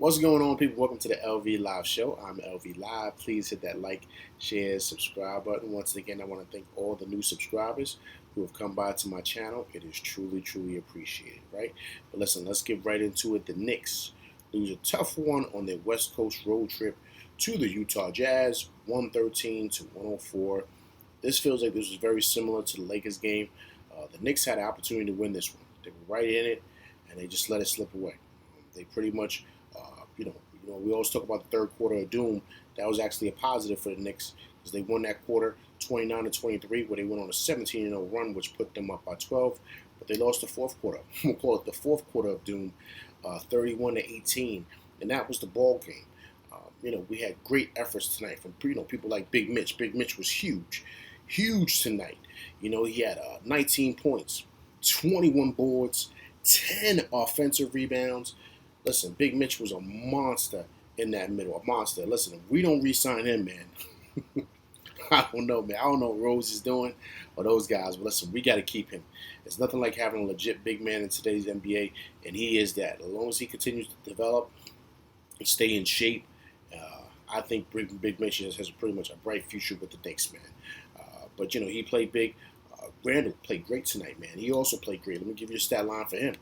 What's going on, people? Welcome to the LV Live Show. I'm LV Live. Please hit that like, share, subscribe button. Once again, I want to thank all the new subscribers who have come by to my channel. It is truly, truly appreciated, right? But listen, let's get right into it. The Knicks lose a tough one on their West Coast road trip to the Utah Jazz, 113 to 104. This feels like this was very similar to the Lakers game. The Knicks had an opportunity to win this one. They were right in it, and they just let it slip away. They pretty much we always talk about the third quarter of doom. That was actually a positive for the Knicks because they won that quarter 29 to 23, where they went on a 17-0 run, which put them up by 12. But they lost the fourth quarter. We'll call it the fourth quarter of doom, 31 to 18, and that was the ball game. We had great efforts tonight from people like Big Mitch. Big Mitch was huge tonight. He had 19 points, 21 boards, 10 offensive rebounds. Listen, Big Mitch was a monster in that middle, a monster. Listen, if we don't re-sign him, man, I don't know, man. I don't know what Rose is doing or those guys, but listen, we got to keep him. It's nothing like having a legit big man in today's NBA, and he is that. As long as he continues to develop and stay in shape, I think Big Mitch has pretty much a bright future with the Knicks, man. But he played big. Randall played great tonight, man. He also played great. Let me give you a stat line for him.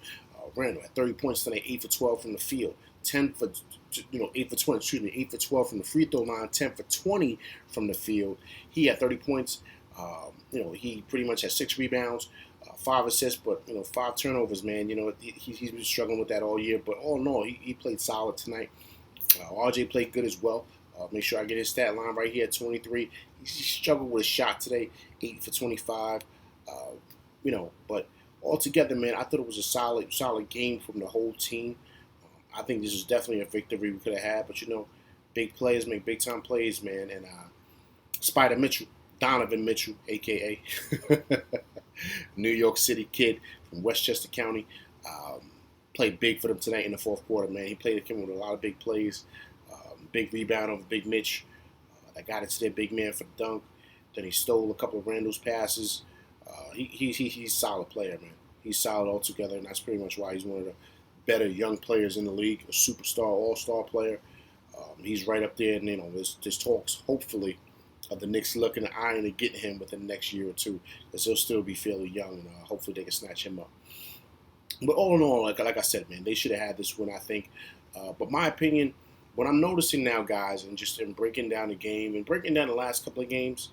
Randall at 30 points tonight, 8 for 12 from the field, 8 for 20, 8 for 12 from the free throw line, 10 for 20 from the field. He had 30 points. He pretty much had 6 rebounds, 5 assists, but 5 turnovers, man. He's been struggling with that all year, but all in all, he played solid tonight. RJ played good as well. Make sure I get his stat line right here at 23. He struggled with a shot today, 8 for 25. But altogether, man, I thought it was a solid game from the whole team. I think this is definitely a victory we could have had. But big players make big time plays, man. And Spider Mitchell, Donovan Mitchell, aka New York City kid from Westchester County, played big for them tonight in the fourth quarter, man. He played with a lot of big plays, big rebound over Big Mitch. That got it to their big man for the dunk. Then he stole a couple of Randall's passes. He's a solid player, man. He's solid altogether, and that's pretty much why he's one of the better young players in the league, a superstar, all-star player. He's right up there, and there's talks, hopefully, of the Knicks looking to iron to get him within the next year or two, because he'll still be fairly young, and hopefully they can snatch him up. But all in all, like I said, man, they should have had this win, I think. But my opinion, what I'm noticing now, guys, and just in breaking down the game and breaking down the last couple of games,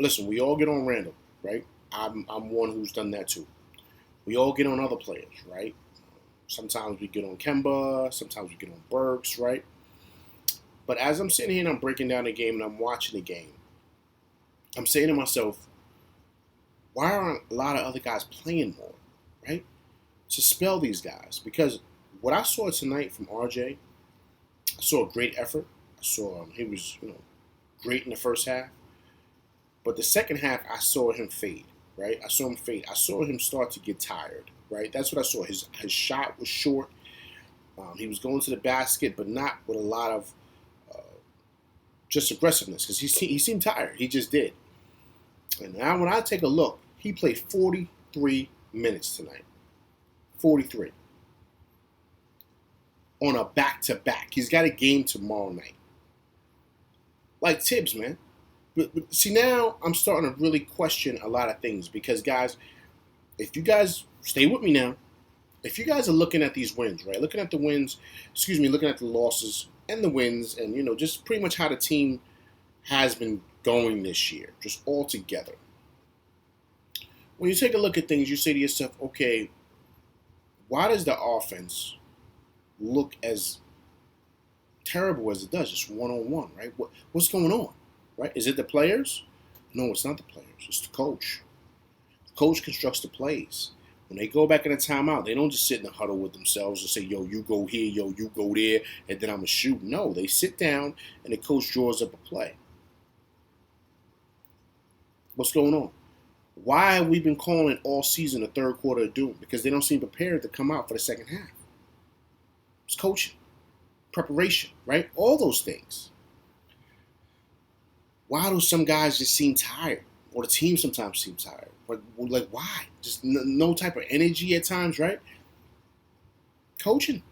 listen, we all get on Randall, right? I'm one who's done that too. We all get on other players, right? Sometimes we get on Kemba, sometimes we get on Burks, right? But as I'm sitting here and I'm breaking down the game and I'm watching the game, I'm saying to myself, why aren't a lot of other guys playing more, right? To spell these guys. Because what I saw tonight from RJ, I saw a great effort. I saw he was, great in the first half. But the second half, I saw him fade, right? I saw him fade. I saw him start to get tired, right? That's what I saw. His shot was short. He was going to the basket, but not with a lot of just aggressiveness, because he seemed tired. He just did. And now when I take a look, he played 43 minutes tonight. 43. On a back-to-back. He's got a game tomorrow night. Like Tibbs, man. But see, now I'm starting to really question a lot of things because, guys, if you guys stay with me now, if you guys are looking at these wins, right, looking at the losses and the wins and, just pretty much how the team has been going this year, just all together. When you take a look at things, you say to yourself, okay, why does the offense look as terrible as it does, just one-on-one, right? What's going on? Right? Is it the players? No, it's not the players. It's the coach. The coach constructs the plays. When they go back in a timeout, they don't just sit in the huddle with themselves and say, yo, you go here, yo, you go there, and then I'm going to shoot. No, they sit down and the coach draws up a play. What's going on? Why have we been calling it all season the third quarter of doom? Because they don't seem prepared to come out for the second half. It's coaching, preparation, right? All those things. Why do some guys just seem tired? Or the team sometimes seem tired? Like, why? Just no type of energy at times, right? Coaching.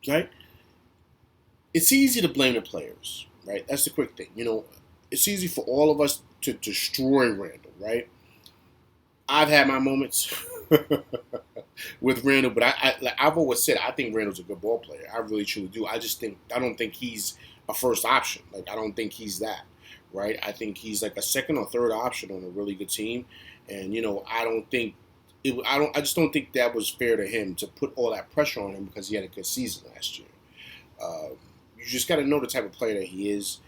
right? It's easy to blame the players, right? That's the quick thing. It's easy for all of us to destroy Randall, right? I've had my moments with Randall, but I've always said I think Randall's a good ball player. I really truly do. I don't think he's a first option. Like I don't think he's that, right? I think he's like a second or third option on a really good team, and I don't think I just don't think that was fair to him to put all that pressure on him because he had a good season last year. You just got to know the type of player that he is,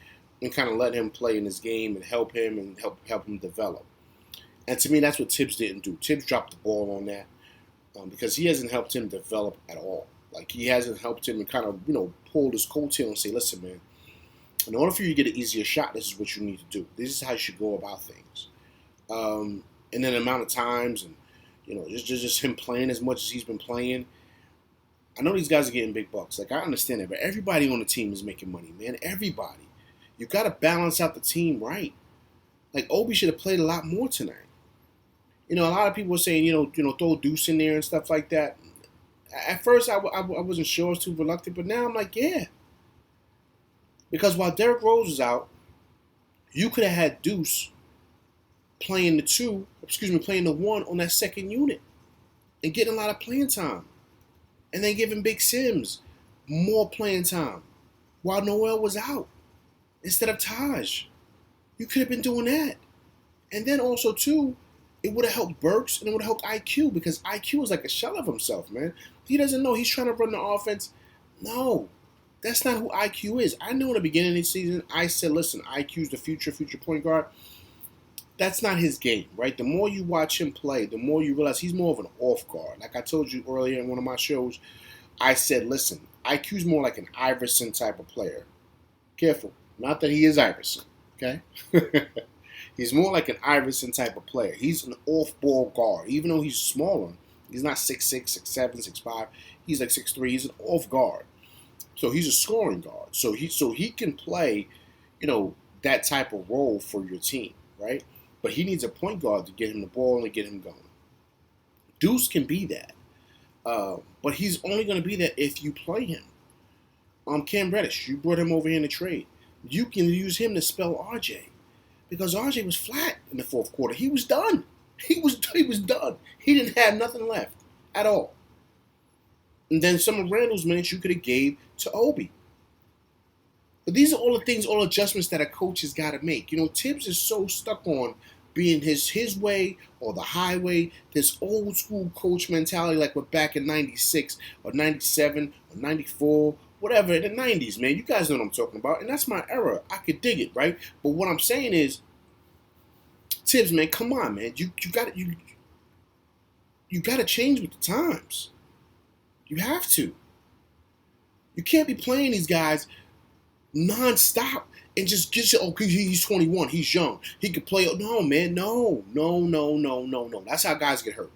and kind of let him play in his game and help him help him develop. And to me, that's what Tibbs didn't do. Tibbs dropped the ball on that because he hasn't helped him develop at all. Like he hasn't helped him and kind of pulled his coattail and say, listen, man, in order for you to get an easier shot, this is what you need to do. This is how you should go about things. And then the amount of times and just him playing as much as he's been playing. I know these guys are getting big bucks. Like I understand it, but everybody on the team is making money, man. Everybody. You got to balance out the team right. Like Obi should have played a lot more tonight. A lot of people were saying, throw Deuce in there and stuff like that. At first, I wasn't sure. I was too reluctant, but now I'm like, yeah. Because while Derrick Rose was out, you could have had Deuce playing the one on that second unit and getting a lot of playing time. And then giving Big Sims more playing time while Noel was out instead of Taj. You could have been doing that. And then also, too, it would have helped Burks and it would have helped IQ because IQ is like a shell of himself, man. He doesn't know. He's trying to run the offense. No, that's not who IQ is. I know in the beginning of the season, I said, listen, IQ's the future point guard. That's not his game, right? The more you watch him play, the more you realize he's more of an off guard. Like I told you earlier in one of my shows, I said, listen, IQ's more like an Iverson type of player. Careful. Not that he is Iverson, okay? He's more like an Iverson type of player. He's an off-ball guard. Even though he's smaller, he's not 6'6", 6'7", 6'5". He's like 6'3". He's an off guard. So he's a scoring guard. So he can play, that type of role for your team, right? But he needs a point guard to get him the ball and to get him going. Deuce can be that. But he's only going to be that if you play him. Cam Reddish, you brought him over here in the trade. You can use him to spell RJ. Because RJ was flat in the fourth quarter. He was done. He was done. He didn't have nothing left at all. And then some of Randall's minutes you could have gave to Obi. But these are all the things, all adjustments that a coach has got to make. Tibbs is so stuck on being his way or the highway, this old school coach mentality like we're back in 96 or 97 or 94, whatever, in the 90s, man. You guys know what I'm talking about. And that's my era. I could dig it, right? But what I'm saying is, Tibbs, man, come on, man. You got to change with the times. You have to. You can't be playing these guys nonstop and just get you, he's 21, he's young, he could play. No, man, no. That's how guys get hurt.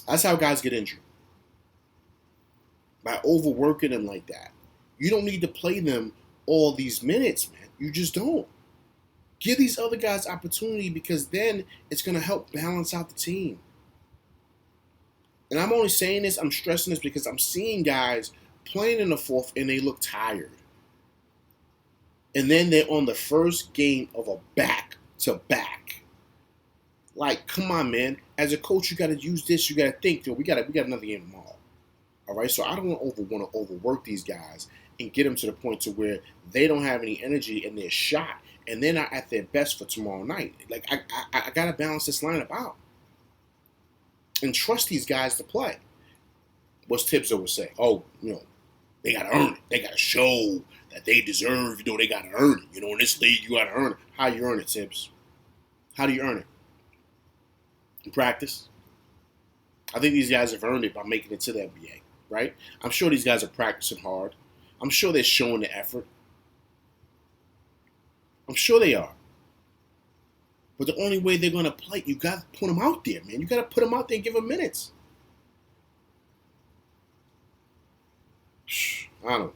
That's how guys get injured. By overworking them like that. You don't need to play them all these minutes, man. You just don't. Give these other guys opportunity because then it's going to help balance out the team. And I'm only saying this, I'm stressing this because I'm seeing guys playing in the fourth and they look tired. And then they're on the first game of a back-to-back. Like, come on, man. As a coach, you got to use this. You got to think, we got another game tomorrow. All right? So I don't want to overwork these guys and get them to the point to where they don't have any energy and they're shot and they're not at their best for tomorrow night. Like, I got to balance this lineup out and trust these guys to play. What's Tibbs always say? Oh, they got to earn it. They got to show that they deserve, they got to earn it. In this league, you got to earn it. How do you earn it, Tibbs? How do you earn it? In practice. I think these guys have earned it by making it to the NBA, right? I'm sure these guys are practicing hard. I'm sure they're showing the effort. I'm sure they are. But the only way they're going to play, you got to put them out there, man. You got to put them out there and give them minutes. I don't know.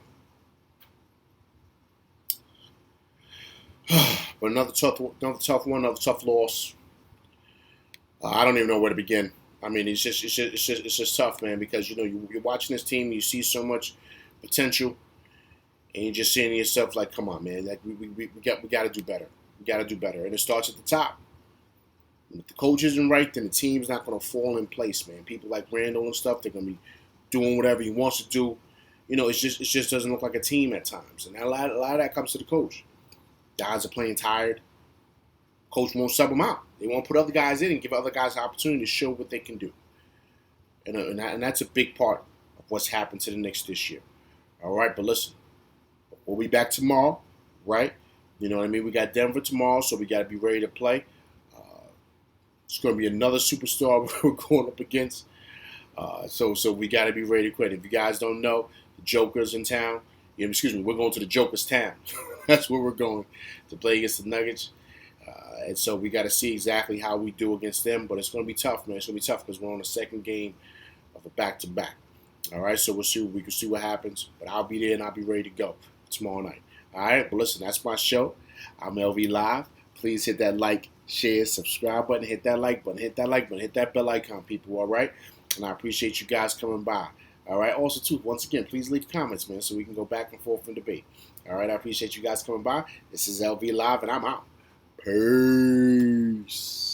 But another tough one, another tough loss. I don't even know where to begin. I mean, it's just tough, man, because you're watching this team, you see so much potential, and you're just saying to yourself like, come on, man, like we got to do better. We got to do better, and it starts at the top. And if the coach isn't right, then the team's not going to fall in place, man. People like Randall and stuff, they're going to be doing whatever he wants to do. It just doesn't look like a team at times, and a lot of that comes to the coach. Guys are playing tired. Coach won't sub them out. They won't put other guys in and give other guys an opportunity to show what they can do. And that's a big part of what's happened to the Knicks this year. All right, but listen, we'll be back tomorrow, right? You know what I mean? We got Denver tomorrow, so we got to be ready to play. It's going to be another superstar we're going up against. So we got to be ready to quit. If you guys don't know, the Joker's in town. We're going to the Joker's town. That's where we're going to play against the Nuggets. And so we got to see exactly how we do against them. But it's going to be tough, man. It's going to be tough because we're on the second game of a back-to-back. All right, so we can see what happens. But I'll be there and I'll be ready to go tomorrow night. All right, but listen, that's my show. I'm LV Live. Please hit that like, share, subscribe button. Hit that like button. Hit that like button. Hit that bell icon, people. All right, and I appreciate you guys coming by. All right. Also, too, once again, please leave comments, man, so we can go back and forth and debate. All right. I appreciate you guys coming by. This is LV Live, and I'm out. Peace.